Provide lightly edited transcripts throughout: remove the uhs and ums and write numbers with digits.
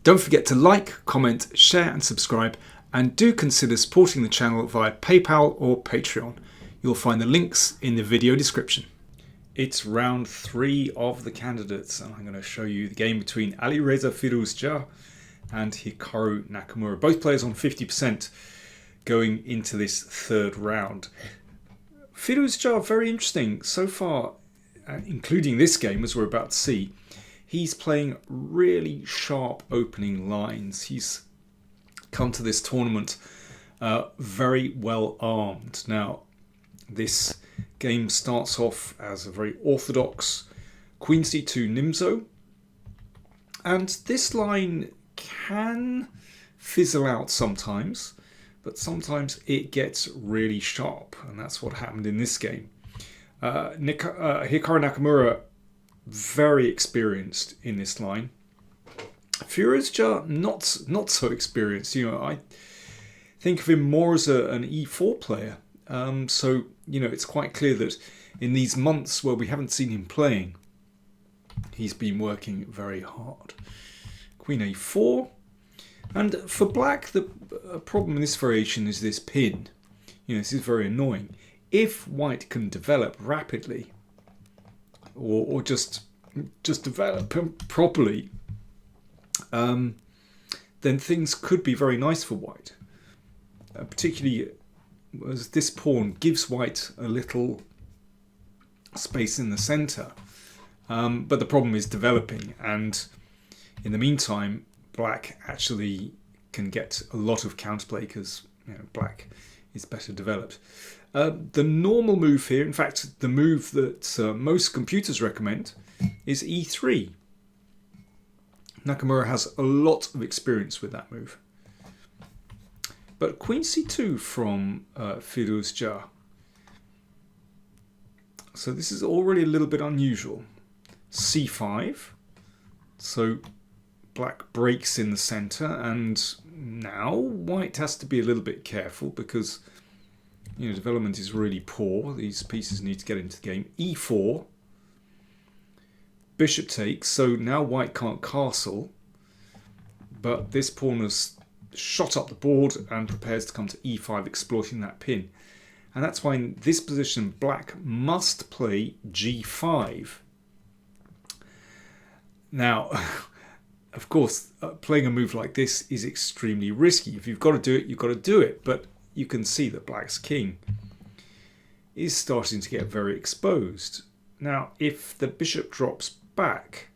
Don't forget to like, comment, share and subscribe, and do consider supporting the channel via PayPal or Patreon. You'll find the links in the video description. It's round 3 of the candidates, and I'm going to show you the game between Alireza Firouzja and Hikaru Nakamura. Both players on 50% going into this third round. Firouzja, very interesting so far, including this game as we're about to see. He's playing really sharp opening lines. He's come to this tournament very well armed. Now, this game starts off as a very orthodox Queen c2 Nimzo, and this line can fizzle out sometimes, but sometimes it gets really sharp, and that's what happened in this game. Hikaru Nakamura, very experienced in this line. Firouzja, not so experienced. You know, I think of him more as an e4 player. So, you know, it's quite clear that in these months where we haven't seen him playing, he's been working very hard. Queen a4. And for black, the problem in this variation is this pin. You know, this is very annoying. If white can develop rapidly, or just develop properly, then things could be very nice for white. Particularly as this pawn gives white a little space in the centre. But the problem is developing, and in the meantime, black actually can get a lot of counterplay because, you know, black is better developed. The normal move here, in fact, the move that most computers recommend, is e3. Nakamura has a lot of experience with that move. But Queen c2 from Firouzja. So this is already a little bit unusual. c5. So black breaks in the centre, and now white has to be a little bit careful because, you know, development is really poor. These pieces need to get into the game. e4. Bishop takes. So now white can't castle, but this pawn has shot up the board and prepares to come to e5, exploiting that pin. And that's why in this position black must play g5. Now, of course, playing a move like this is extremely risky. If you've got to do it, you've got to do it. But you can see that black's king is starting to get very exposed. Now, if the bishop drops back,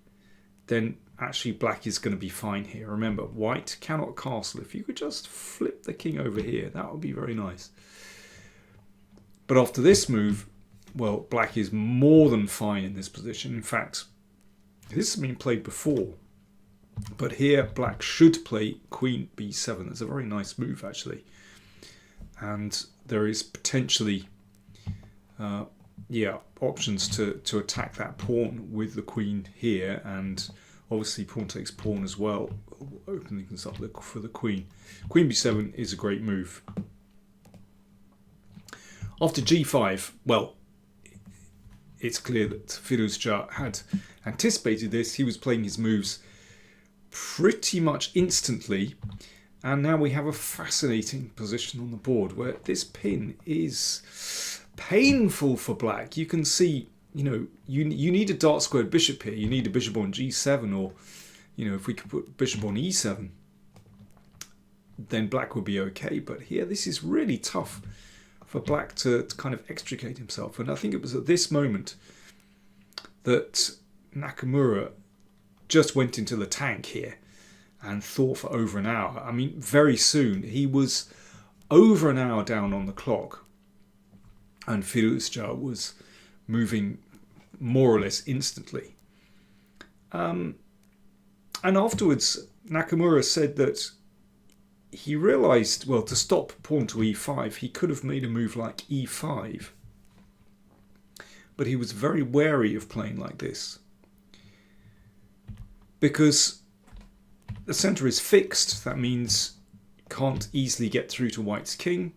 then actually black is going to be fine here. Remember, white cannot castle. If you could just flip the king over here, that would be very nice. But after this move, well, black is more than fine in this position. In fact, this has been played before. But here, black should play queen b7. It's a very nice move, actually. And there is potentially, options to attack that pawn with the queen here, and obviously pawn takes pawn as well, opening things up for the queen. Queen b7 is a great move. After g5, well, it's clear that Firouzja had anticipated this. He was playing his moves pretty much instantly, and now we have a fascinating position on the board where this pin is painful for black. You can see, you know, you need a dark squared bishop here. You need a bishop on g7, or, you know, if we could put bishop on e7, then black would be okay. But here, this is really tough for black to kind of extricate himself. And I think it was at this moment that Nakamura just went into the tank here and thought for over an hour. I mean, very soon he was over an hour down on the clock, and Firouzja was moving more or less instantly. And afterwards, Nakamura said that he realised, well, to stop pawn to e5, he could have made a move like e5. But he was very wary of playing like this, because the centre is fixed. That means you can't easily get through to white's king.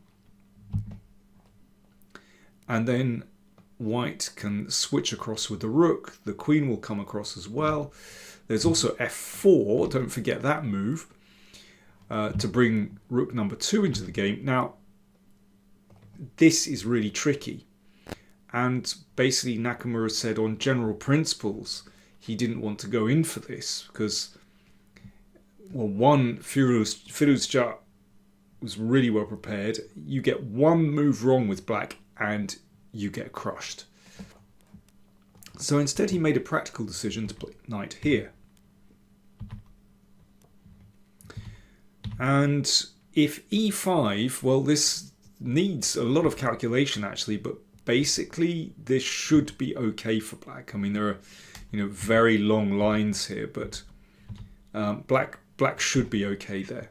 And then white can switch across with the rook. The queen will come across as well. There's also f4, don't forget that move, to bring rook number 2 into the game. Now, this is really tricky. And basically Nakamura said on general principles, he didn't want to go in for this because, well, one, Firouzja was really well prepared. You get one move wrong with black and you get crushed. So instead he made a practical decision to play knight here. And if e5, well, this needs a lot of calculation actually, but basically this should be okay for black. I mean, there are, very long lines here, but black should be okay there.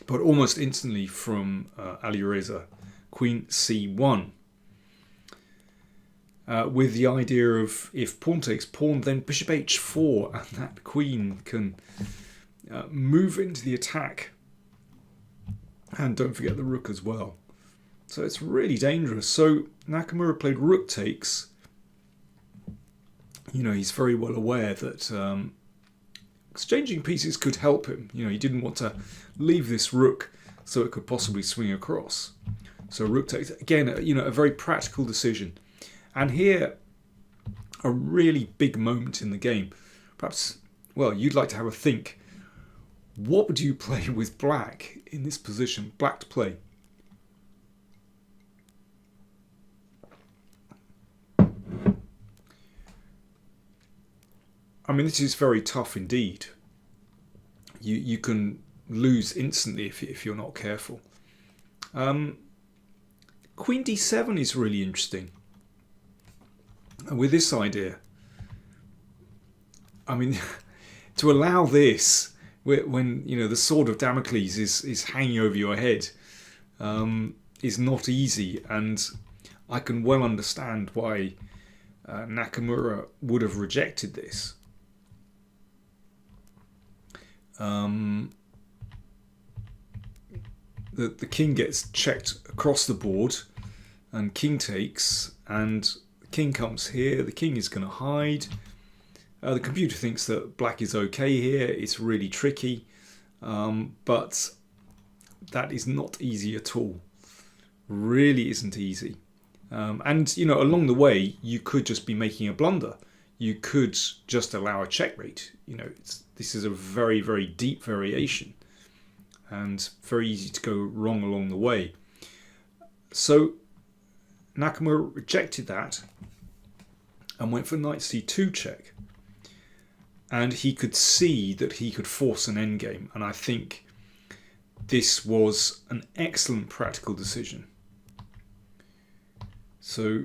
But almost instantly from Alireza, queen c1. With the idea of if pawn takes pawn, then bishop h4, and that queen can move into the attack. And don't forget the rook as well. So it's really dangerous. So Nakamura played rook takes. He's very well aware that exchanging pieces could help him. He didn't want to leave this rook so it could possibly swing across. So rook takes, again, a very practical decision. And here, a really big moment in the game. Perhaps, well, you'd like to have a think. What would you play with black in this position? Black to play. I mean, this is very tough indeed. You can lose instantly if you're not careful. Queen d7 is really interesting. And with this idea, I mean, to allow this when the sword of Damocles is hanging over your head is not easy, and I can well understand why Nakamura would have rejected this. The king gets checked across the board, and king takes, and the king comes here. The king is going to hide. The computer thinks that black is okay here. It's really tricky, but that is not easy at all. Really isn't easy. And along the way, you could just be making a blunder. You could just allow a checkmate. This is a very, very deep variation, and very easy to go wrong along the way. So Nakamura rejected that and went for knight c2 check. And he could see that he could force an endgame, and I think this was an excellent practical decision. So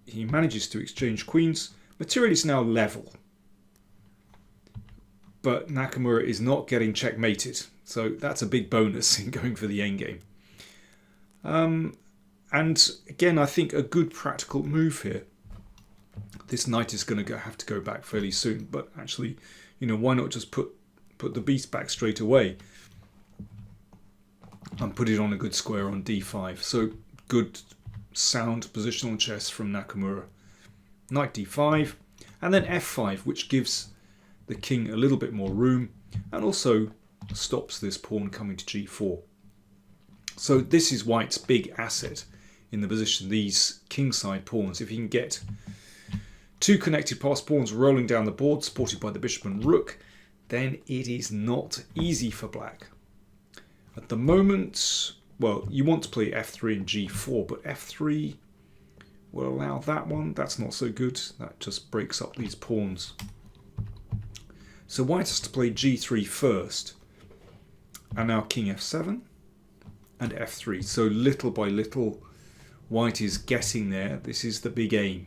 he manages to exchange queens. Material is now level, but Nakamura is not getting checkmated, so that's a big bonus in going for the endgame. And again, I think a good practical move here. This knight is going to have to go back fairly soon, but actually, why not just put the beast back straight away and put it on a good square on d5. So good, sound positional chess from Nakamura. Knight d5, and then f5, which gives the king a little bit more room and also stops this pawn coming to g4. So this is white's big asset in the position, these kingside pawns. If he can get two connected passed pawns rolling down the board, supported by the bishop and rook, then it is not easy for black. At the moment, well, you want to play f3 and g4, but f3 will allow that one. That's not so good. That just breaks up these pawns. So white has to play g3 first, and now king f7 and f3. So little by little, white is getting there. This is the big aim.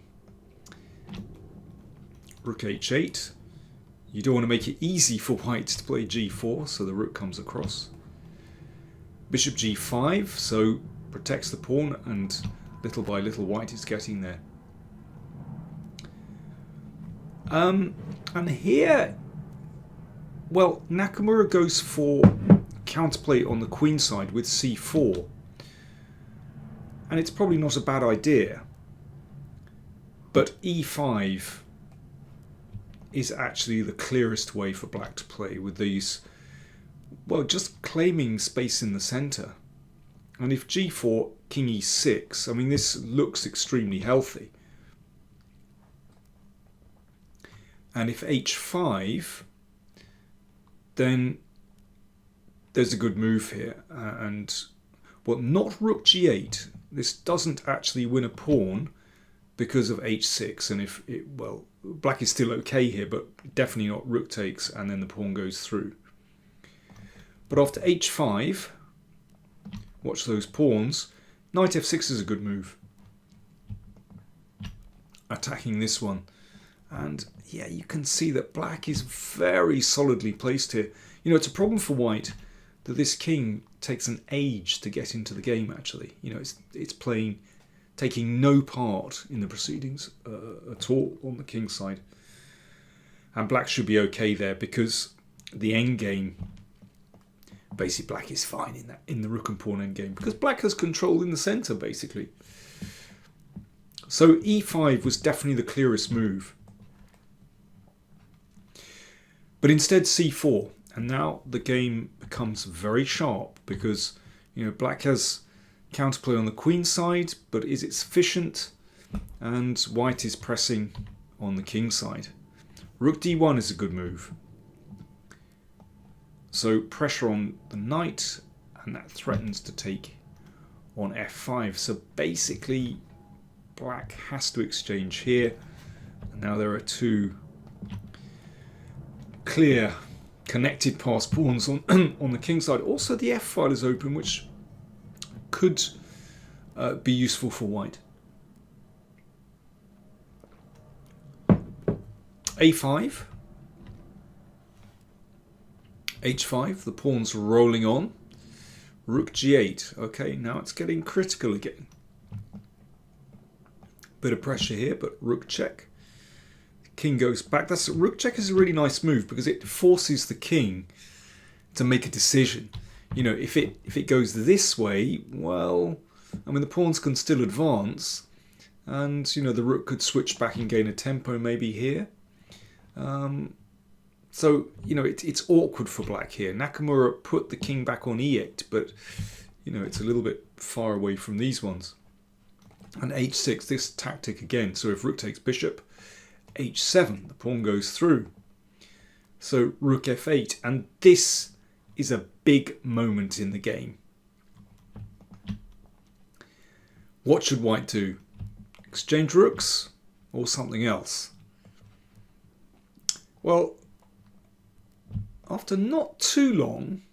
Rook h8. You don't want to make it easy for white to play g4, so the rook comes across. Bishop g5, so protects the pawn, and little by little white is getting there. And here, well, Nakamura goes for counterplay on the queen side with c4. and it's probably not a bad idea. But e5 is actually the clearest way for black to play with these, well, just claiming space in the centre. And if g4, king e6, I mean, this looks extremely healthy. And if h5, then there's a good move here. And, well, not rook g8. This doesn't actually win a pawn because of h6. And if it, well, black is still okay here, but definitely not rook takes, and then the pawn goes through. But after h5, watch those pawns. Knight f6 is a good move. Attacking this one. And yeah, you can see that black is very solidly placed here. You know, it's a problem for white that this king takes an age to get into the game, actually. You know, it's playing, taking no part in the proceedings at all on the king's side. And black should be okay there because the endgame, basically black is fine in the rook and pawn endgame because black has control in the centre, basically. So e5 was definitely the clearest move. But instead c4, and now the game becomes very sharp because, you know, black has counterplay on the queen side, but is it sufficient? And white is pressing on the king side. Rook d1 is a good move. So pressure on the knight, and that threatens to take on f5. So basically black has to exchange here. And now there are two clear connected passed pawns on on the king side. Also the f file is open, which could be useful for white. a5, h5, the pawn's rolling on. Rook g8. Okay, now it's getting critical again. Bit of pressure here, but rook check. King goes back. That's rook check is a really nice move because it forces the king to make a decision. You know, if it goes this way, well, I mean the pawns can still advance, and you know the rook could switch back and gain a tempo maybe here. So you know it's awkward for black here. Nakamura put the king back on e8, but you know it's a little bit far away from these ones. And h6, this tactic again. So if rook takes bishop, h7, the pawn goes through. So rook f8, and this is a big moment in the game. What should white do? Exchange rooks or something else? Well, after not too long,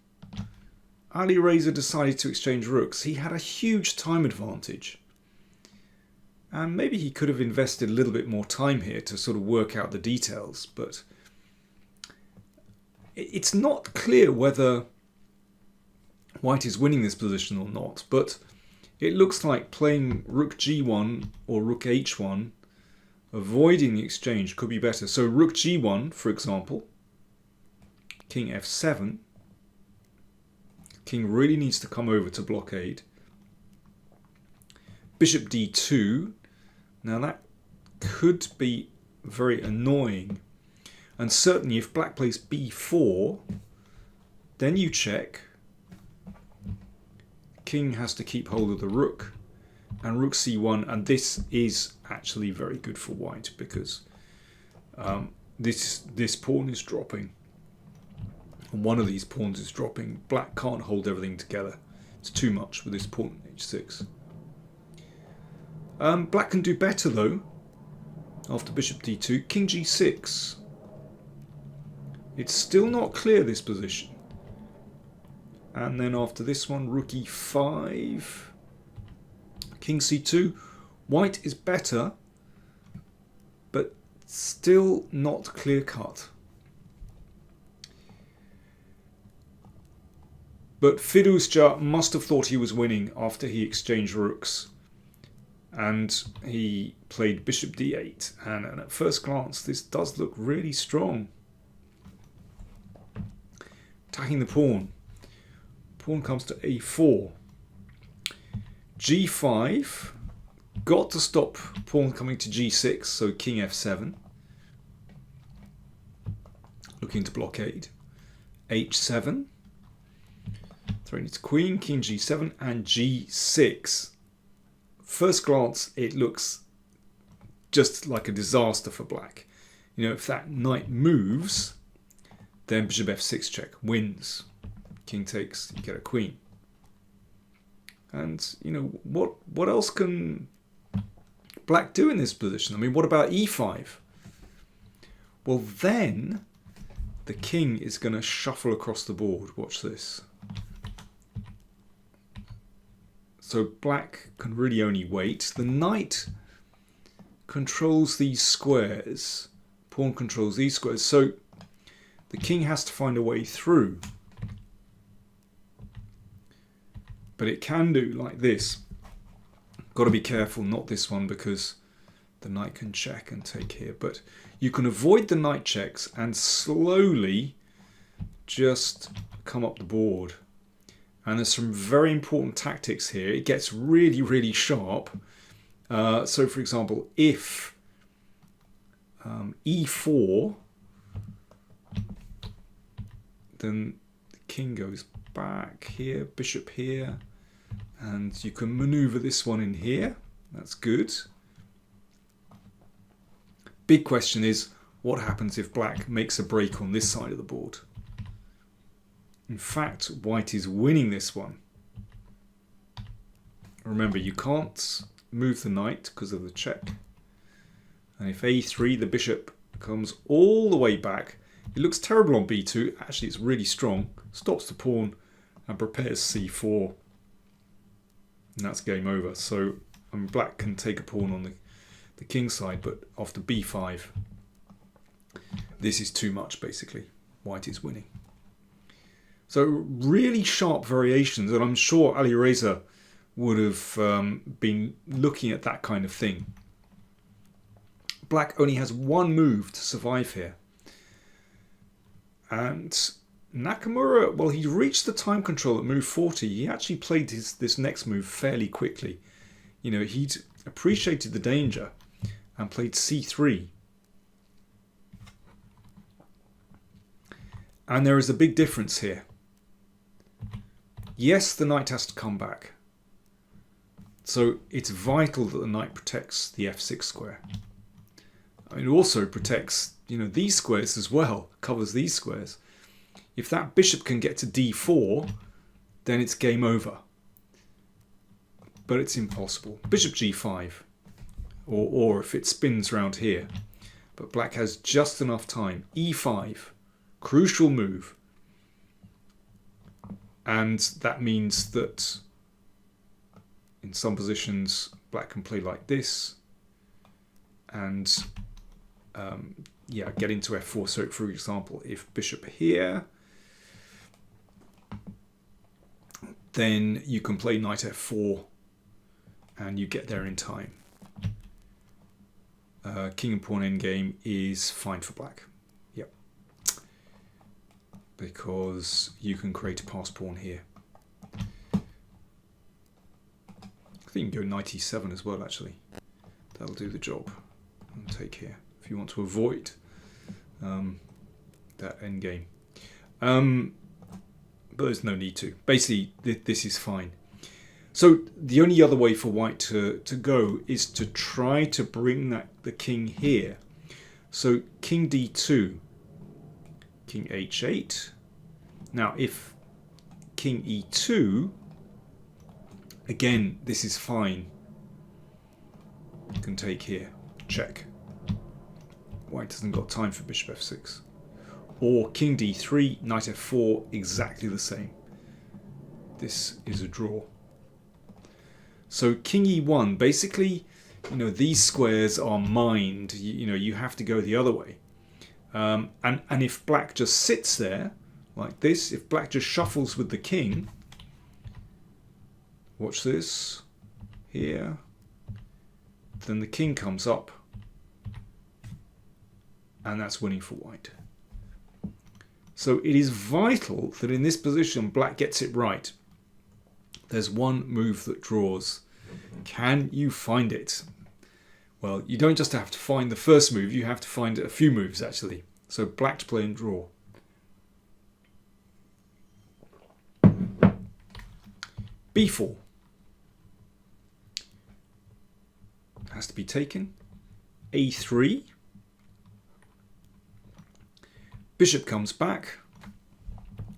Alireza decided to exchange rooks. He had a huge time advantage. And maybe he could have invested a little bit more time here to sort of work out the details, but it's not clear whether white is winning this position or not, but it looks like playing rook g1 or rook h1, avoiding the exchange, could be better. So rook g1, for example, king f7, king really needs to come over to blockade. Bishop d2, now that could be very annoying, and certainly if black plays b4, then you check. King has to keep hold of the rook, and rook c1, and this is actually very good for white because this pawn is dropping, and one of these pawns is dropping. Black can't hold everything together. It's too much with this pawn h6. Black can do better though. After bishop d2, king g6. It's still not clear, this position. And then after this one, rook e5, king c2. White is better, but still not clear cut. But Firouzja must have thought he was winning after he exchanged rooks. And he played bishop d8, and at first glance this does look really strong. Attacking the pawn. Pawn comes to a4. G5, got to stop pawn coming to G6, so king F7, looking to blockade. H7, throwing its queen, king G7, and G6. First glance, it looks just like a disaster for black. You know, if that knight moves, then bishop F6 check, wins. King takes, you get a queen. And, you know, what else can black do in this position? I mean, what about E5? Well, then the king is going to shuffle across the board. Watch this. So black can really only wait. The knight controls these squares. Pawn controls these squares. So the king has to find a way through. But it can do like this. Got to be careful, not this one, because the knight can check and take here. But you can avoid the knight checks and slowly just come up the board. And there's some very important tactics here. It gets really, really sharp. So, for example, if E4, then the king goes back here, bishop here, and you can maneuver this one in here. That's good. Big question is, what happens if black makes a break on this side of the board? In fact, white is winning this one. Remember, you can't move the knight because of the check. And if A3, the bishop comes all the way back, it looks terrible on B2. Actually, it's really strong. Stops the pawn and prepares C4. And that's game over. So black can take a pawn on the king side, but after B5, this is too much, basically. White is winning. So really sharp variations, and I'm sure Alireza would have been looking at that kind of thing. Black only has one move to survive here. And Nakamura, well, he reached the time control at move 40. He actually played this next move fairly quickly. You know, he'd appreciated the danger and played C3. And there is a big difference here. Yes, the knight has to come back. So it's vital that the knight protects the F6 square. I mean, it also protects, you know, these squares as well, covers these squares. If that bishop can get to D4, then it's game over. But it's impossible. Bishop G5, or if it spins round here. But black has just enough time. E5, crucial move. And that means that in some positions, black can play like this. And yeah, get into F4. So for example, if bishop here, then you can play knight F4 and you get there in time. King and pawn endgame is fine for black. Yep. Because you can create a pass pawn here. I think you can go knight E7 as well, actually. That'll do the job. And take here if you want to avoid that endgame. But there's no need to. Basically, this is fine. So the only other way for white to go is to try to bring the king here. So king D2, king H8. Now if king E2, again, this is fine. You can take here, check. White hasn't got time for bishop F6. Or king D3, knight F4, exactly the same. This is a draw. So king E1, basically, you know, these squares are mined. You know, you have to go the other way. And if black just sits there, like this, if black just shuffles with the king, watch this, here, then the king comes up, and that's winning for white. So it is vital that in this position black gets it right. There's one move that draws, Can you find it? Well, you don't just have to find the first move, you have to find a few moves actually. So black to play and draw. B4 has to be taken. A3. Bishop comes back,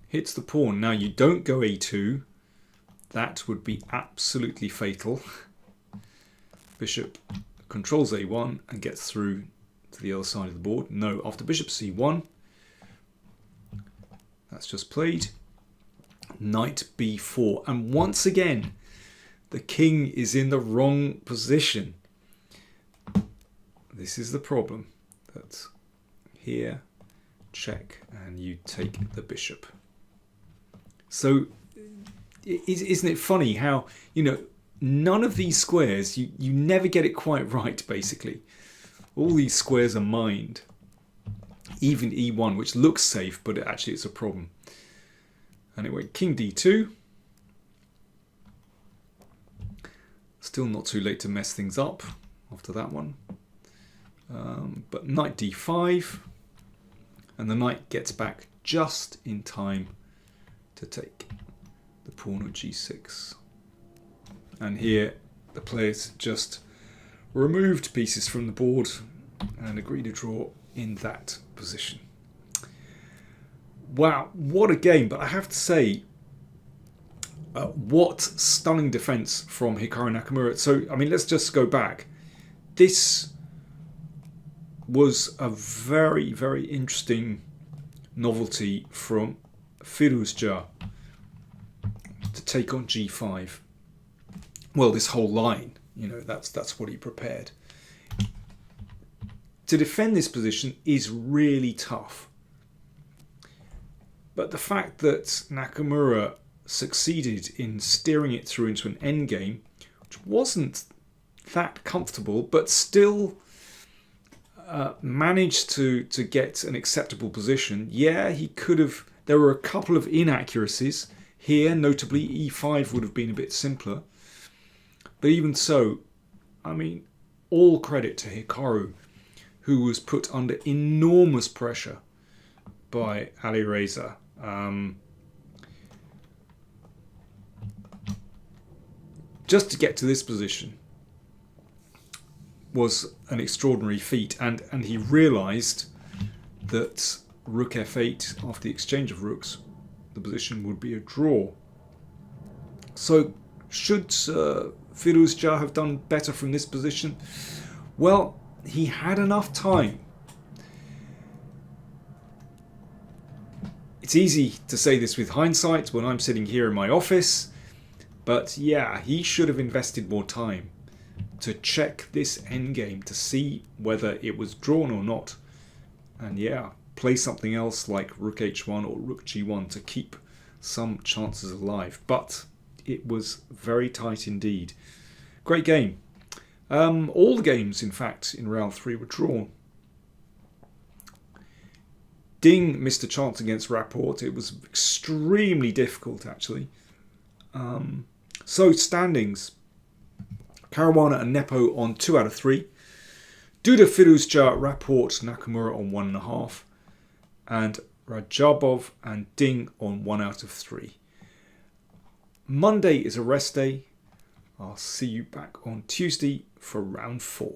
hits the pawn. Now you don't go A2. That would be absolutely fatal. Bishop controls A1 and gets through to the other side of the board. No, after bishop C1. That's just played. Knight B4. And once again, the king is in the wrong position. This is the problem. That here, check, and you take the bishop. So, isn't it funny how, you know, none of these squares, you never get it quite right, basically. All these squares are mined. Even E1, which looks safe, but actually it's a problem. Anyway, king D2. Still not too late to mess things up after that one. But knight D5. And the knight gets back just in time to take the pawn on G6. And here the players just removed pieces from the board and agreed to draw in that position. Wow, what a game. But I have to say, what stunning defense from Hikaru Nakamura. So, I mean, let's just go back. This was a very, very interesting novelty from Firouzja to take on G5. Well, this whole line, you know, that's what he prepared. To defend this position is really tough. But the fact that Nakamura succeeded in steering it through into an endgame, which wasn't that comfortable, but still managed to get an acceptable position. Yeah, he could have. There were a couple of inaccuracies here, notably E5 would have been a bit simpler. But even so, I mean, all credit to Hikaru, who was put under enormous pressure by Alireza. Just to get to this position was an extraordinary feat, and he realised that rook f8, after the exchange of rooks, the position would be a draw. So should Firouzja have done better from this position? Well, he had enough time. It's easy to say this with hindsight when I'm sitting here in my office, but yeah, he should have invested more time to check this endgame to see whether it was drawn or not. And yeah, play something else like rook h1 or rook g1 to keep some chances alive. But it was very tight indeed. Great game. All the games, in fact, in round 3 were drawn. Ding missed a chance against Rapport. It was extremely difficult, actually. So, standings. Caruana and Nepo on 2 out of 3. Duda, Firouzja, Rapport, Nakamura on 1.5. And Rajabov and Ding on 1 out of 3. Monday is a rest day. I'll see you back on Tuesday for round 4.